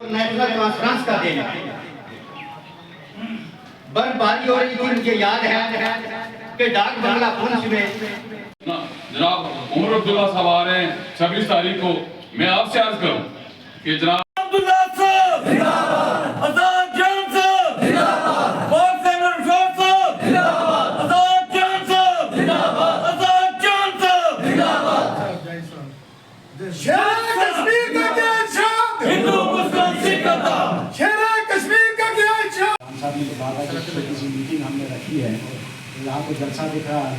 National conference का दिन बर्फबारी हो रही थी। मुझे याद है कि डाक बंगला पुंछ में जनाब उमर अब्दुल्ला साहब आ रहे हैं 26 तारीख को। मैं आपसे अर्ज करूं कि जनाब अब्दुल्ला साहब जिंदाबाद, आजाद जान साहब जिंदाबाद, बहुत सेनर शोर साहब जिंदाबाद, आजाद जान साहब जिंदाबाद, आजाद जान साहब जिंदाबाद। शेर कश्मीर का क्या अच्छा, हिंदू मुस्लिम सिख का शेर कश्मीर का क्या अच्छा। साहब ने बाबा की छोटी सी मीटिंग हमने रखी है, यहाँ को जलसा दिख रहा है।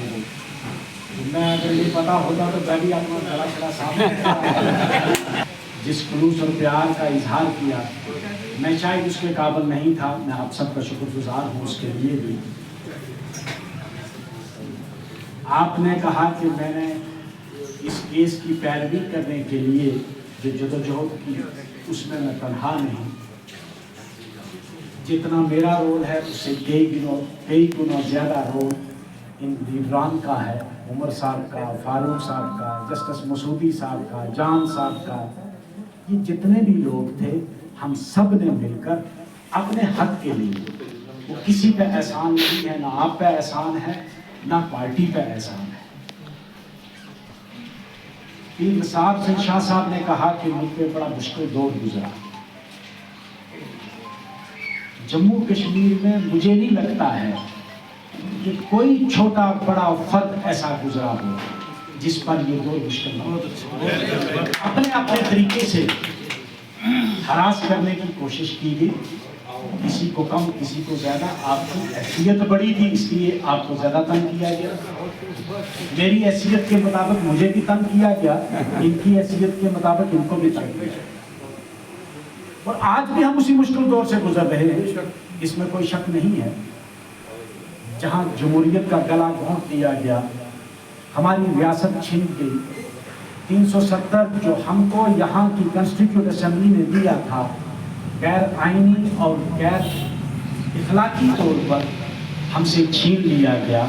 मैं अगर ये पता होता तो मैं भी अपना गला छड़ा सामने जिस खुलूस और प्यार का इजहार किया, मैं शायद उसके काबिल नहीं था। मैं आप सबका शुक्रगुजार हूँ उसके लिए भी। आपने कहा कि मैंने इस केस की पैरवी करने के लिए जो जदोजहद की, उसमें मैं तनहा नहीं। जितना मेरा रोल है उससे कई गुना ज़्यादा रोल इन लीडरान का है। उमर साहब का, फारूक साहब का, जस्टिस मसूदी साहब का, जान साहब का, ये जितने भी लोग थे, हम सब ने मिलकर अपने हक के लिए, वो किसी पे एहसान नहीं है, ना आप पे एहसान है, ना पार्टी पे एहसान है। पीर साहब से शाह साहब ने कहा कि मुझ पे बड़ा मुश्किल दौर गुजरा। जम्मू कश्मीर में मुझे नहीं लगता है कि कोई छोटा बड़ा फर्द ऐसा गुजरा हो जिस पर ये दौर मुश्किल हो। अपने अपने तरीके से हरास करने की कोशिश की गई, किसी को कम किसी को ज्यादा। आपकी हैसियत बड़ी थी इसलिए आपको ज्यादा तंग किया गया, मेरी हैसियत के मुताबिक मुझे भी तंग किया गया, इनकी हैसियत के मुताबिक इनको भी तंग किया। और आज भी हम उसी मुश्किल दौर से गुजर रहे हैं, इसमें कोई शक नहीं है। जहां जमहूरियत का गला घोंट दिया गया, हमारी रियासत छीन गई, 370 जो हमको यहाँ की कॉन्स्टिट्यूट असेंबली ने दिया था, गैर आईनी और गैर इखलाकी तौर पर हमसे छीन लिया गया।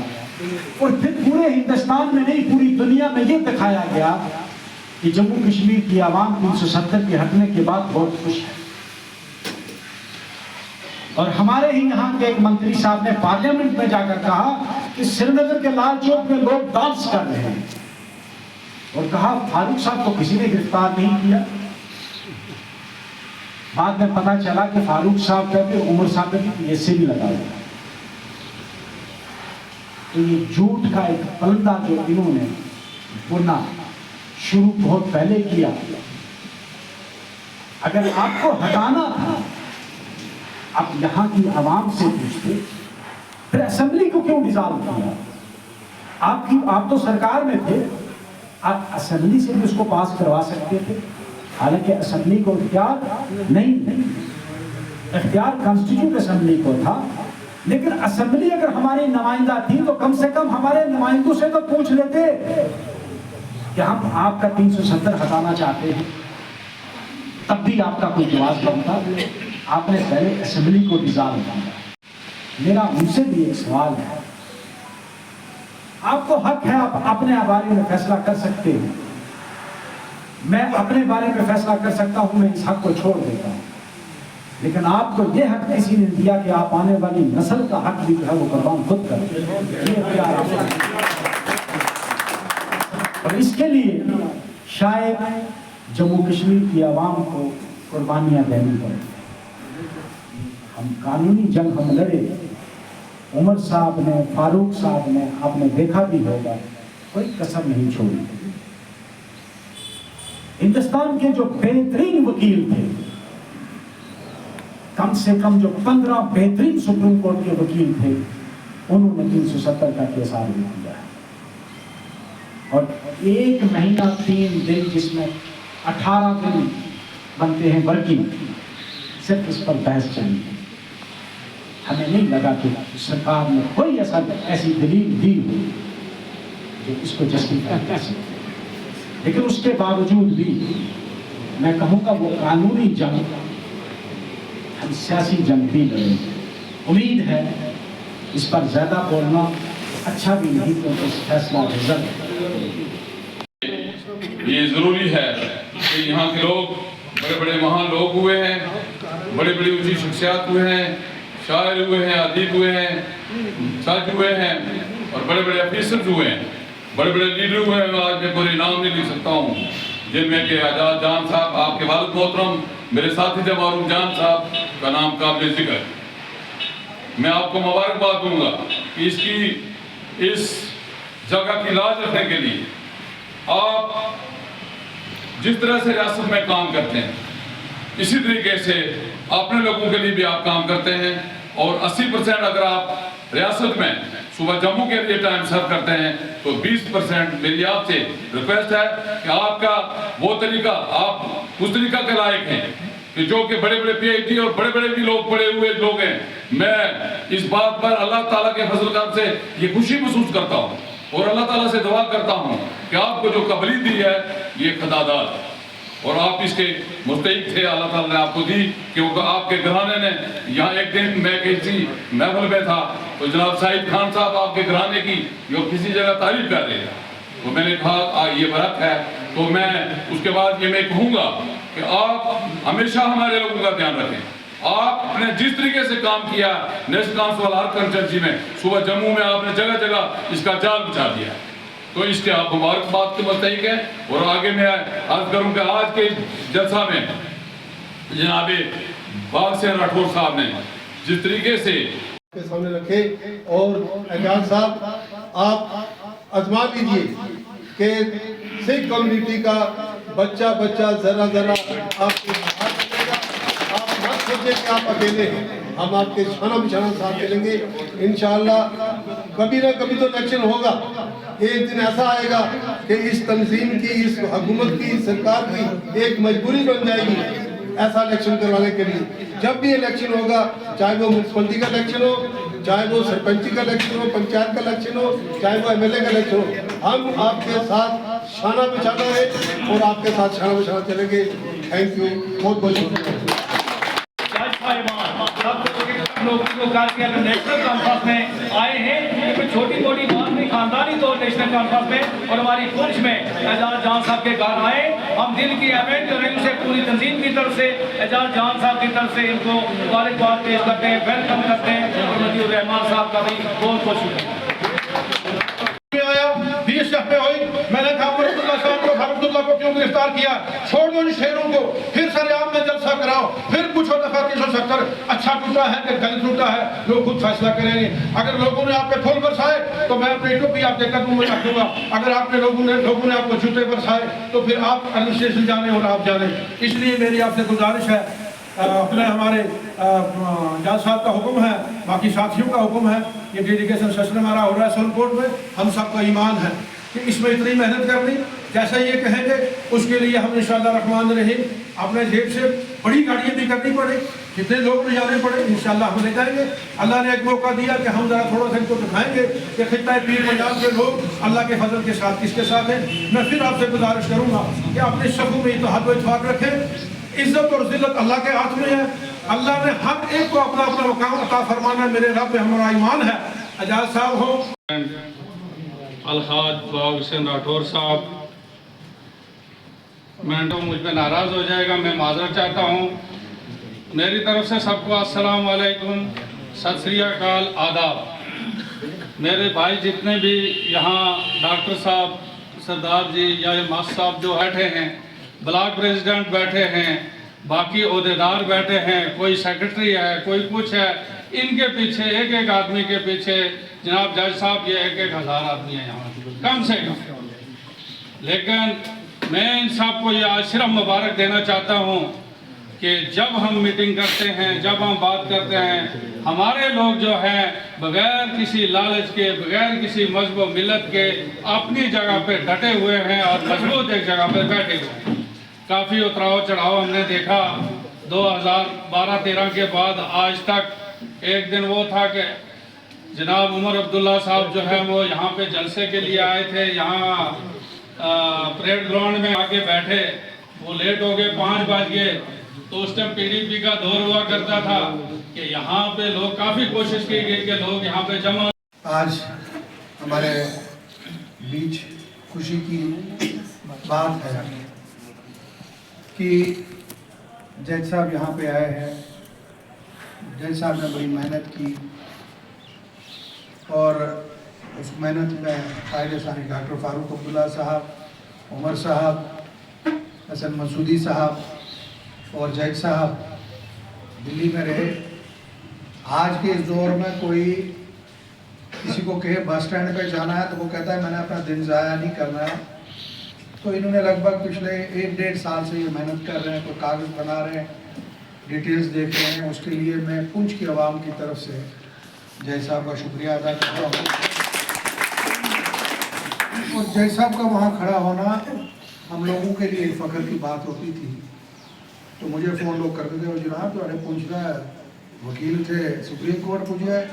और फिर पूरे हिंदुस्तान में नहीं, पूरी दुनिया में ये दिखाया गया कि जम्मू कश्मीर की आवाम 370 के हटने के बाद बहुत खुश है। और हमारे ही यहाँ के एक मंत्री साहब ने पार्लियामेंट में जाकर कहा कि श्रीनगर के लाल चौक में लोग डांस कर रहे हैं, और कहा फारूक साहब को किसी ने गिरफ्तार नहीं किया। बाद में पता चला कि फारूक साहब का भी, उमर साहब का भी पीएससी भी लगा हुआ। तो ये झूठ का एक पलंदा जो इन्होंने बुना शुरू बहुत पहले किया, अगर आपको हटाना था आप यहाँ की आवाम से पूछते, फिर असेंबली को क्यों डिसॉल्व किया? आप तो सरकार में थे, आप असेंबली से भी उसको पास करवा सकते थे। हालांकि असेंबली को इख्तियार नहीं, इख्तियार कॉन्स्टिट्यूट असेंबली को था, लेकिन असेंबली अगर हमारी नुमाइंदा थी तो कम से कम हमारे नुमाइंदों से तो पूछ लेते कि हम आपका 370 हटाना चाहते हैं, तब भी आपका कोई जवाब बनता। आपने पहले असेंबली को डिसॉल्व किया। मेरा उनसे भी एक सवाल है, आपको हक है, आप अपने बारे में फैसला कर सकते हैं, मैं अपने बारे में फैसला कर सकता हूं, मैं इस हक को छोड़ देता हूं, लेकिन आपको यह हक किसी ने दिया कि आप आने वाली नस्ल का हक भी है वो कुर्बान खुद करें। और इसके लिए शायद जम्मू कश्मीर की आवाम को कुर्बानियां देनी पड़े। हम कानूनी जंग हम लड़े, उमर साहब ने, फारूक साहब ने, आपने देखा भी होगा, कोई कसर नहीं छोड़ी। हिंदुस्तान के जो बेहतरीन वकील थे, कम से कम जो 15 बेहतरीन सुप्रीम कोर्ट के वकील थे, उन्होंने 370 का केस आरोप किया है। और 1 महीना 3 दिन, जिसमें 18 दिन बनते हैं वर्किंग, सिर्फ इस पर बहस चली। हमें नहीं लगा कि सरकार ने कोई ऐसी दलील दी हो जो इसको जस्टिफाई कर सके, लेकिन उसके बावजूद भी मैं कहूँगा वो कानूनी जंग, हम सियासी जंग भी लड़ेंगे। उम्मीद है इस पर ज़्यादा बोलना अच्छा भी नहीं, क्योंकि इस फैसला रिजल्ट ये ज़रूरी है कि यहाँ के लोग बड़े बड़े महान लोग हुए हैं, बड़े बड़ी ऊंची शख्सियात हुए हैं, शायर हुए हैं, अदीब हुए हैं, साज हुए हैं और बड़े बड़े ऑफिसर्स हुए हैं, बड़े बड़े लीडर हुए हैं। आज मैं पूरे नाम नहीं लिख सकता हूँ, जिनमें के आज़ाद जान साहब, आपके वालिद मोहतरम मेरे साथी थे मारूफ जान साहब का नाम काबिल जिक्र। मैं आपको मुबारकबाद दूंगा कि इसकी इस जगह की लाज रखने के लिए आप जिस तरह से रियासत में काम करते हैं इसी तरीके से अपने लोगों के लिए भी आप काम करते हैं। और 80% अगर आप रियासत में सुबह जम्मू के लिए टाइम सर्व करते हैं तो 20% मेरी आपसे रिक्वेस्ट है कि आपका वो तरीका, आप उस तरीका के लायक हैं कि जो कि बड़े बड़े PhD और बड़े बड़े भी लोग पढ़े हुए लोग हैं। मैं इस बात पर अल्लाह ताला के फजल करम से ये खुशी महसूस करता हूँ और अल्लाह ताला से दुआ करता हूँ कि आपको जो कबली दी है ये खदादार और आप इसके मुस्तहिक थे। अल्लाह ताला ने आपको दी क्योंकि आपके घराने ने यहाँ एक दिन मैं किसी महफिल में था तो जनाब साहिब खान साहब आपके घराने की जो किसी जगह तारीफ कर रहे थे तो मैंने कहा ये बरक है। तो मैं उसके बाद ये मैं कहूँगा कि आप हमेशा हमारे लोगों का ध्यान रखें। आपने जिस तरीके से काम किया नेशनल काउंसिल हर कंस्टिट्यूंसी में, सुबह जम्मू में आपने जगह जगह इसका जाल बिछा दिया तो इसके आप मुबारकबाद के मुस्तहिक हैं। और आगे मैं अर्ज करूँ कि आज के जलसा में जनाब बाग से राठौर साहब ने जिस तरीके से के सामने रखे और एजाज साहब आप आजमा लीजिए कि सिख कम्युनिटी का बच्चा जरा आपके साथ चलेगा। आप मत सोचिए कि आप अकेले हैं, हम आपके शाना बिशाना साथ चलेंगे इंशाअल्लाह। कभी ना कभी तो इलेक्शन होगा, एक दिन ऐसा आएगा कि इस तंजीम की, इस हुकूमत की, इस सरकार की एक मजबूरी बन जाएगी ऐसा इलेक्शन करवाने के लिए। जब भी इलेक्शन होगा, चाहे वो म्यूनसिपलिटी का इलेक्शन हो, चाहे वो सरपंची का इलेक्शन हो, पंचायत का इलेक्शन हो, चाहे वो MLA का इलेक्शन हो, हम आपके साथ शाना बिछाना है और आपके साथ शाना बिछाना चलेंगे। थैंक यू, बहुत बहुत शुक्रिया। लोगों को करके नेशनल कॉन्फ्रेंस में आए हैं, ये कोई छोटी मोटी बात नहीं, खानदानी तौर नेशनल कॉन्फ्रेंस में और हमारी फौज में एजाज जान साहब के घर आए। हम दिल की अहमियत और इनसे पूरी तंजीम की तरफ से एजाज जान साहब की तरफ से इनको मुबारकबाद पेश करते हैं, वेलकम करते हैं। और मजीद रहमान साहब का भी बहुत बहुत शुक्रिया। मैंने अब्दुल्ला को क्यों गिरफ्तार किया, छोड़ दो इन शेरों को, फिर सरेआम में जलसा कराओ, फिर पूछो दफा 370 अच्छा टूटा है कि गलत टूटा है, लोग खुद फैसला करेंगे। अगर लोगों ने आप पे फूल बरसाए तो मैं अपनी टोपी आपके कदमों में रख दूंगा, अगर आपने लोगों ने आपको जूते बरसाए तो फिर आप एडमिनिस्ट्रेशन जाने और आप जाने। इसलिए मेरी आपसे गुजारिश है, अपने हमारे जाज साहब का हुक्म है, बाकी साथियों का हुक्म है, ये डेलीगेशन सेशन हमारा हो रहा है सोलकोट में, हम सबका ईमान है कि इसमें इतनी मेहनत करनी, जैसा ये कहेंगे उसके लिए हम इंशाअल्लाह रहमान रहीम अपने जेब से बड़ी गाड़ियाँ भी करनी पड़े, कितने लोग ले जाने पड़े, इंशाअल्लाह हम ले जाएंगे। अल्लाह ने एक मौका दिया कि हम जरा थोड़ा सा इनको दिखाएंगे कि खित्ता पीर पंजाब के लोग अल्लाह के फजल के साथ किसके साथ हैं। मैं फिर आपसे गुजारिश करूँगा कि अपने सफ़ों में इत्तेहाद व इत्तेफाक रखें। इज्जत और जिल्लत अल्लाह के हाथ में है, अल्लाह ने हर एक को अपना अपना मकाम अता फरमाना, मेरे रब पे हमारा ईमान है। एजाज साहब हो, अलहाज बाग हुसैन राठौर साहब, मैं तो मुझ पर नाराज़ हो जाएगा, मैं माजरत चाहता हूँ। मेरी तरफ से सबको अस्सलाम वालेकुम, सत श्री अकाल, आदाब। मेरे भाई जितने भी यहाँ डॉक्टर साहब, सरदार जी या मास्टर साहब जो बैठे हैं, ब्लॉक प्रेसिडेंट बैठे हैं, बाकी ओहदेदार बैठे हैं, कोई सेक्रेटरी है, कोई कुछ है, इनके पीछे एक एक आदमी के पीछे जनाब जज साहब ये 1,000 आदमी है यहाँ कम से कम। लेकिन मैं इन साहब को ये आज सिर्फ मुबारक देना चाहता हूँ कि जब हम मीटिंग करते हैं, जब हम बात करते हैं, हमारे लोग जो हैं बगैर किसी लालच के, बगैर किसी मजहब मिलत के अपनी जगह पे डटे हुए हैं और मजबूत एक जगह पे बैठे हुए हैं। काफ़ी उतराव चढ़ाव हमने देखा 2012-13 के बाद आज तक। एक दिन वो था कि जनाब उमर अब्दुल्ला साहब जो है वो यहाँ पे जलसे के लिए आए थे, यहाँ परेड ग्राउंड में आके बैठे, वो लेट हो गए, 5 बज गए। तो उस टाइम PDP का दौर हुआ करता था कि यहाँ पे लोग काफ़ी कोशिश की गई कि लोग यहाँ पे जमा। आज हमारे बीच खुशी की बात है कि जज साहब यहाँ पे आए हैं। जज साहब ने बड़ी मेहनत की और उस मेहनत में कायदे सानी डॉक्टर फारूक अब्दुल्ला साहब, उमर साहब, हसन मसूदी साहब और जज साहब दिल्ली में रहे। आज के इस दौर में कोई किसी को कहे बस स्टैंड पे जाना है तो वो कहता है मैंने अपना दिन ज़ाया नहीं करना है। तो इन्होंने लगभग पिछले 1-1.5 साल से ये मेहनत कर रहे हैं, कोई कागज़ बना रहे हैं, डिटेल्स देख रहे हैं। उसके लिए मैं पुंछ की आवाम की तरफ से जय साहब का शुक्रिया अदा करता हूँ। और जय साहब का वहाँ खड़ा होना हम लोगों के लिए फ़ख्र की बात होती थी। तो मुझे फ़ोन लोग करते थे, जनाब तो अरे पुंछ रहा वकील थे, सुप्रीम कोर्ट पूछा है।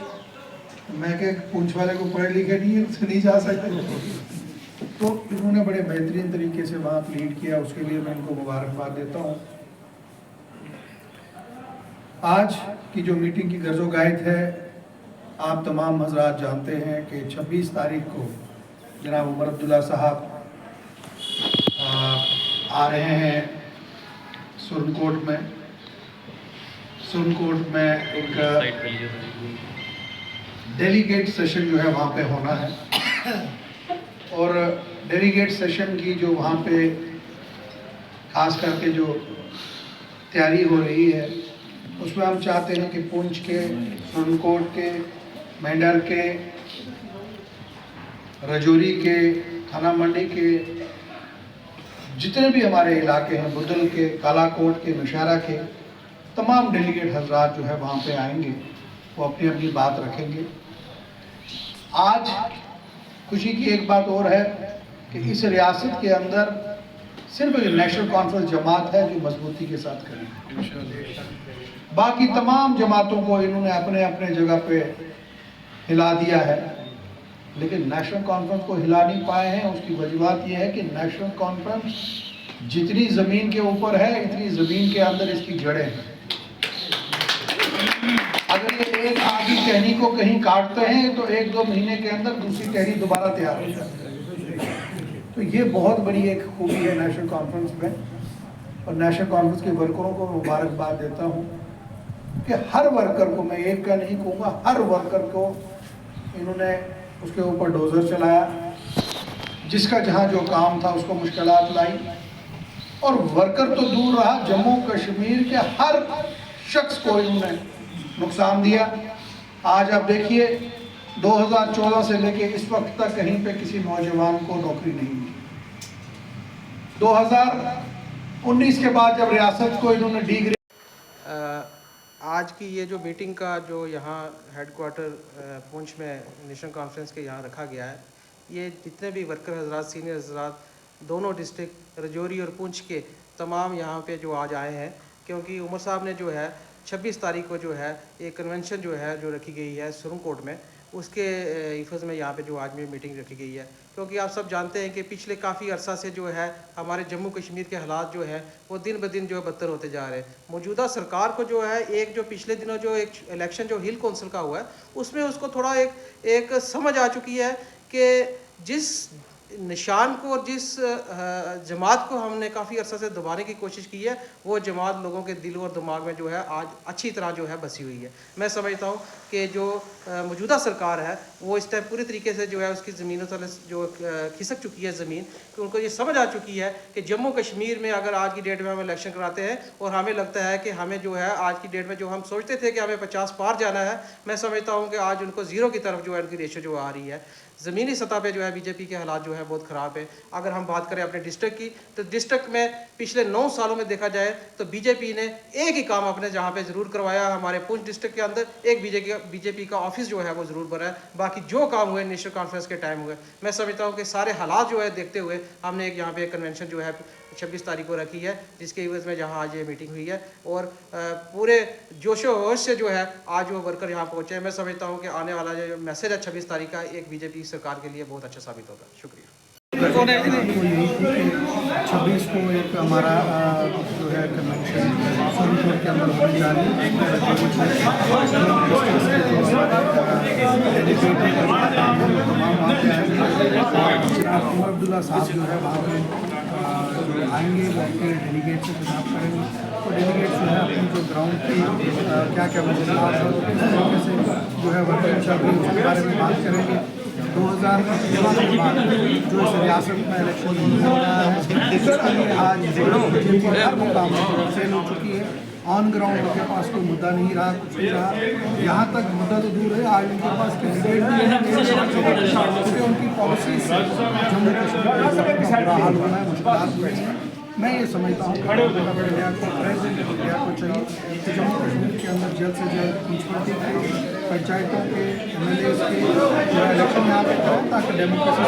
मैं के पुंछ वाले को पढ़े लिखे नहीं जा सकते। तो इन्होंने बड़े बेहतरीन तरीके से वहाँ लीड किया, उसके लिए मैं इनको मुबारकबाद देता हूँ। आज की जो मीटिंग की गर्जोगायत है, आप तमाम हजरात जानते हैं कि 26 तारीख को जनाब उमर अब्दुल्ला साहब आ रहे हैं सुरनकोट में। सुरनकोट में एक डेलीगेट सेशन जो है वहाँ पे होना है। और डेलीगेट सेशन की जो वहाँ पे खास करके जो तैयारी हो रही है, उसमें हम चाहते हैं कि पुंछ के, सुरनकोट के, मेंढर के, रजौरी के, थाना मंडी के, जितने भी हमारे इलाके हैं, बुदल के, कालाकोट के, नौशहरा के, तमाम डेलीगेट हजरात जो है वहाँ पे आएंगे, वो अपनी अपनी बात रखेंगे। आज खुशी की एक बात और है कि इस रियासत के अंदर सिर्फ नेशनल कॉन्फ्रेंस जमात है जो मजबूती के साथ करेगी। बाकी तमाम जमातों को इन्होंने अपने अपने जगह पे हिला दिया है, लेकिन नेशनल कॉन्फ्रेंस को हिला नहीं पाए हैं। उसकी वजूहत यह है कि नेशनल कॉन्फ्रेंस जितनी ज़मीन के ऊपर है, इतनी ज़मीन के अंदर इसकी जड़ें हैं। अगर ये एक आधी टहनी को कहीं काटते हैं तो 1-2 महीने के अंदर दूसरी टहनी दोबारा तैयार हो जाती है। तो ये बहुत बड़ी एक खूबी है नेशनल कॉन्फ्रेंस में। और नेशनल कॉन्फ्रेंस के वर्करों को मुबारकबाद देता हूँ कि हर वर्कर को, मैं एक का नहीं कहूँगा, हर वर्कर को इन्होंने उसके ऊपर डोजर चलाया, जिसका जहाँ जो काम था उसको मुश्किलात लाई। और वर्कर तो दूर रहा, जम्मू कश्मीर के हर शख्स को इन्होंने नुकसान दिया। आज आप देखिए 2014 से लेके इस वक्त तक कहीं पे किसी नौजवान को नौकरी नहीं मिली। 2019 के बाद जब रियासत को इन्होंने डिग्रेड, आज की ये जो मीटिंग का जो यहाँ हेडक्वार्टर पुंछ में नेशनल कॉन्फ्रेंस के यहाँ रखा गया है, ये जितने भी वर्कर हजरात, सीनियर हजरात, दोनों डिस्ट्रिक्ट रजौरी और पुंछ के तमाम यहाँ पे जो आज आए हैं, क्योंकि उमर साहब ने जो है 26 तारीख को जो है एक कन्वेंशन जो है जो रखी गई है सुरनकोट में, उसके हिफाज में यहाँ पे जो आज में मीटिंग रखी गई है। क्योंकि आप सब जानते हैं कि पिछले काफ़ी अरसा से जो है हमारे जम्मू कश्मीर के हालात जो है वो दिन ब दिन जो है बदतर होते जा रहे हैं। मौजूदा सरकार को जो है एक जो पिछले दिनों जो एक इलेक्शन जो हिल कौंसिल का हुआ है, उसमें उसको थोड़ा एक समझ आ चुकी है कि जिस निशान को और जिस जमात को हमने काफ़ी अरसा से दबाने की कोशिश की है, वो जमात लोगों के दिल और दिमाग में जो है आज अच्छी तरह जो है बसी हुई है। मैं समझता हूँ कि जो मौजूदा सरकार है वो इस टाइम पूरी तरीके से जो है उसकी ज़मीनों से जो खिसक चुकी है ज़मीन, कि उनको ये समझ आ चुकी है कि जम्मू कश्मीर में अगर आज की डेट में हम इलेक्शन कराते हैं और हमें लगता है कि हमें जो है आज की डेट में जो हम सोचते थे कि हमें 50 पार जाना है, मैं समझता हूँ कि आज उनको 0 की तरफ जो है उनकी रेशो जो आ रही है। ज़मीनी सतह पे जो है बीजेपी के हालात जो है बहुत ख़राब है। अगर हम बात करें अपने डिस्ट्रिक्ट की, तो डिस्ट्रिक्ट में पिछले 9 सालों में देखा जाए तो बीजेपी ने एक ही काम अपने जहाँ पे ज़रूर करवाया, हमारे पुंछ डिस्ट्रिक्ट के अंदर एक बीजेपी का ऑफिस जो है वो ज़रूर बना है। बाकी जो काम हुए नेशनल कॉन्फ्रेंस के टाइम हुए। मैं समझता हूँ कि सारे हालात जो है देखते हुए हमने एक यहाँ पे कन्वेंशन जो है 26 तारीख को रखी है, जिसके एवज में जहाँ आज ये मीटिंग हुई है और पूरे जोशो होश से जो है आज वो वर्कर यहाँ पहुँचे हैं। मैं समझता हूँ कि आने वाला जो मैसेज है 26 तारीख का एक बीजेपी सरकार के लिए बहुत अच्छा साबित होगा। शुक्रिया। 26 को एक हमारा जो है कन्वेंशन सुरनकोट के अंदर होने जा रही है। उमर अब्दुल्ला साहब जो है वहाँ पे आएंगे वो अपने डेलीगेट से खिताब करेंगे। तो डेलीगेट जो है अपनी जो ग्राउंड की क्या क्या मसला है किस तरीके से जो है वर्किंग चल रही है उसके बारे में बात करेंगे। 2013 के बाद जो इस रियासत में इलेक्शन हो रहा है उसके लिए आज बीजेपी हर मुकाम पर फेल हो चुकी है। ऑन ग्राउंड उनके पास कोई मुद्दा नहीं रहा, कुछ नहीं रहा। यहाँ तक मुद्दा तो दूर है, आज उनके पास कैंडिडेट भी है क्योंकि उनकी पॉलिसी से जम्मू कश्मीर का बुरा हाल हो रहा है, मुश्किलात हुई हैं। मैं ये समझता हूँ कि प्रेसिडेंट इंडिया को चाहिए कि जम्मू कश्मीर के अंदर जल्द से जल्द म्यूनसिपलिटी के पंचायतों के MLAs के इलेक्शन यहाँ पे करें ताकि डेमोक्रेसी